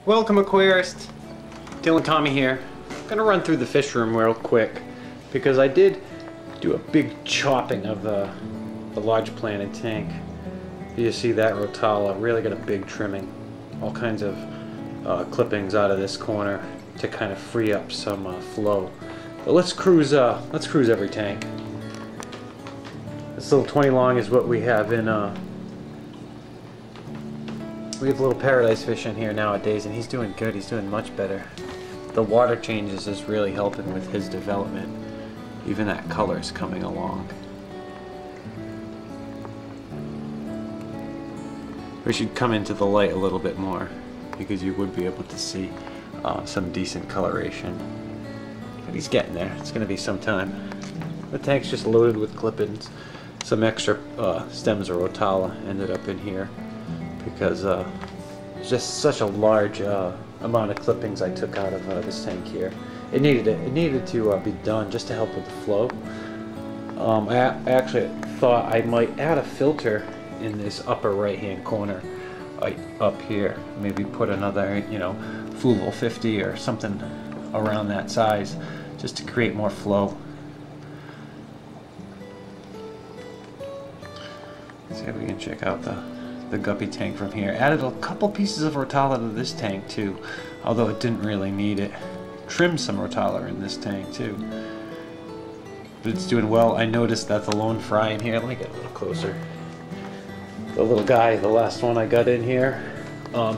Welcome, aquarist. Dylan Tommy here. I'm gonna run through the fish room real quick because I did do a big chopping of the large planted tank. You see that Rotala really got a big trimming, all kinds of clippings out of this corner to kind of free up some flow. But let's cruise every tank. This little 20 long is what we have in. We have a little paradise fish in here nowadays, and he's doing good. He's doing much better. The water changes is really helping with his development. Even that color is coming along. We should come into the light a little bit more because you would be able to see some decent coloration. But he's getting there. It's going to be some time. The tank's just loaded with clippings. Some extra stems of Rotala ended up in here because it's just such a large amount of clippings I took out of this tank here. It needed to be done just to help with the flow. I actually thought I might add a filter in this upper right hand corner up here. Maybe put another, Fluval 50 or something around that size just to create more flow. Let's see if we can check out the guppy tank from here. Added a couple pieces of Rotala to this tank too, although it didn't really need it. Trimmed some Rotala in this tank too. But it's doing well. I noticed that the lone fry in here, let me get a little closer. The little guy, the last one I got in here,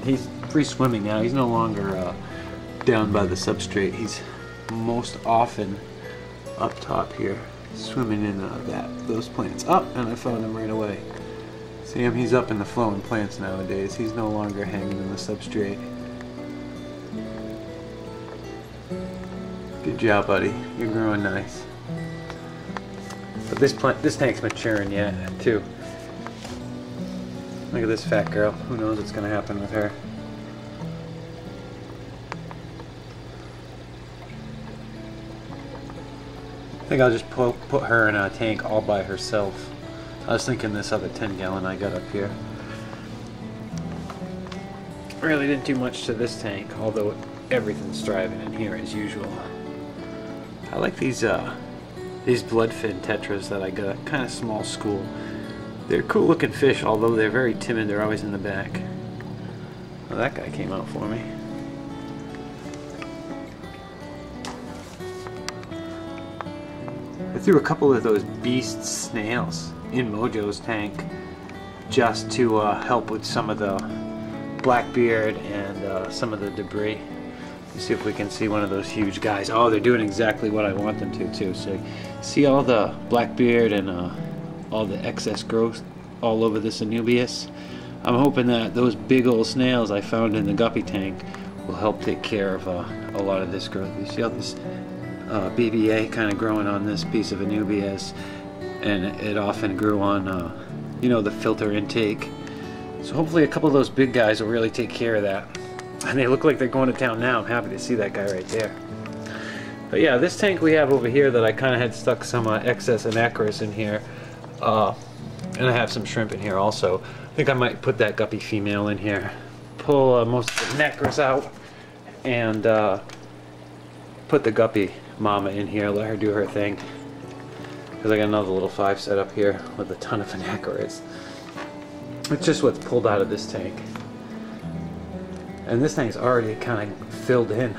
he's free swimming now. He's no longer down by the substrate. He's most often up top here, swimming in those plants. And I found him right away. See him? He's up in the flowing plants nowadays. He's no longer hanging in the substrate. Good job, buddy. You're growing nice. But this tank's maturing yet, too. Look at this fat girl. Who knows what's going to happen with her? I think I'll just put her in a tank all by herself. I was thinking this other 10-gallon I got up here. Really didn't do much to this tank, although everything's thriving in here as usual. I like these bloodfin tetras that I got, kind of small school. They're cool looking fish, although they're very timid. They're always in the back. Well, that guy came out for me. I threw a couple of those beast snails in Mojo's tank just to help with some of the blackbeard and some of the debris. Let's see if we can see one of those huge guys. Oh, they're doing exactly what I want them to too. So see all the blackbeard and all the excess growth all over this Anubias. I'm hoping that those big old snails I found in the guppy tank will help take care of a lot of this growth. You see all this BBA kind of growing on this piece of Anubias, and it often grew on the filter intake. So hopefully a couple of those big guys will really take care of that. And they look like they're going to town now. I'm happy to see that guy right there. But yeah, this tank we have over here that I kind of had stuck some excess Anacris in here. And I have some shrimp in here also. I think I might put that guppy female in here. Pull most of the Anacris out and put the guppy mama in here. Let her do her thing. Because I got another little 5 set up here with a ton of Anacris. It's just what's pulled out of this tank. And this tank's already kind of filled in.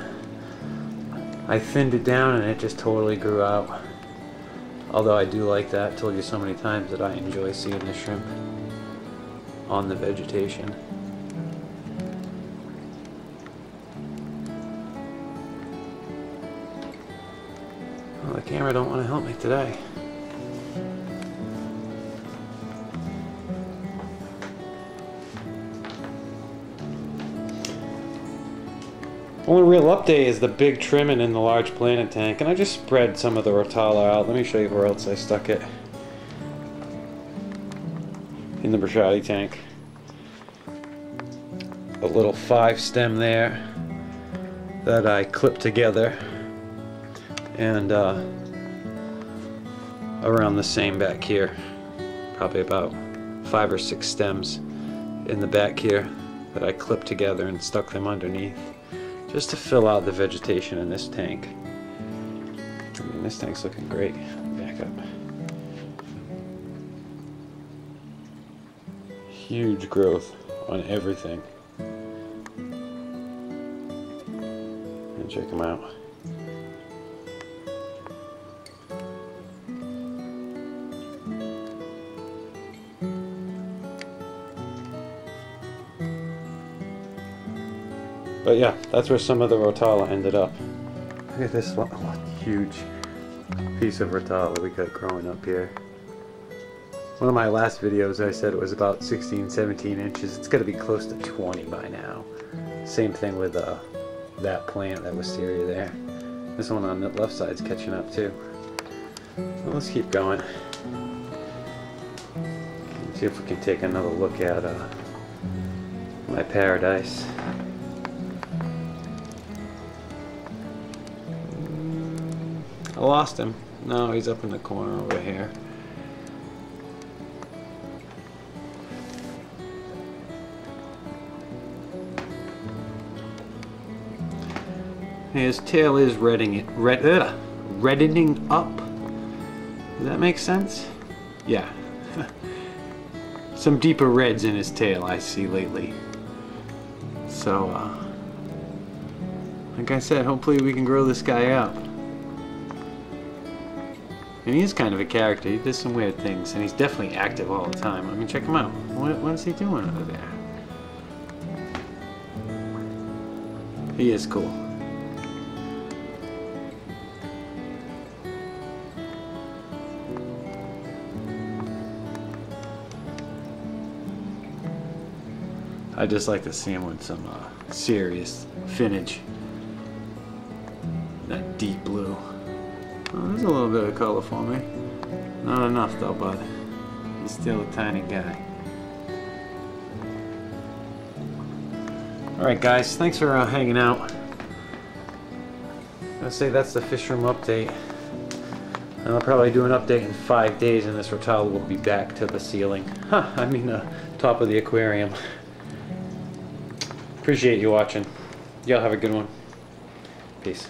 I thinned it down and it just totally grew out. Although I do like that. I told you so many times that I enjoy seeing the shrimp on the vegetation. Well, the camera don't want to help me today. Only real update is the big trimming in the large planted tank, and I just spread some of the Rotala out. Let me show you where else I stuck it. In the Brashadi tank. A little 5 stem there that I clipped together, and around the same back here. Probably about 5 or 6 stems in the back here that I clipped together and stuck them underneath just to fill out the vegetation in this tank. I mean, this tank's looking great. Back up. Huge growth on everything. And check them out. But yeah, that's where some of the Rotala ended up. Look at this huge piece of Rotala we got growing up here. One of my last videos I said it was about 16, 17 inches. It's got to be close to 20 by now. Same thing with that plant, that wisteria there. This one on the left side's catching up too. Well, let's keep going. Let's see if we can take another look at my paradise. I lost him. No, he's up in the corner over here. His tail is reddening up. Does that make sense? Yeah. Some deeper reds in his tail I see lately. So, like I said, hopefully we can grow this guy up. And he is kind of a character. He does some weird things, and he's definitely active all the time. I mean, check him out. What is he doing over there? He is cool. I just like to see him with some serious finnage. That deep blue. Oh, there's a little bit of color for me. Not enough though, bud. He's still a tiny guy. Alright guys, thanks for hanging out. I'll say that's the fish room update. And I'll probably do an update in 5 days and this Rotala will be back to the ceiling. I mean the top of the aquarium. Appreciate you watching. Y'all have a good one. Peace.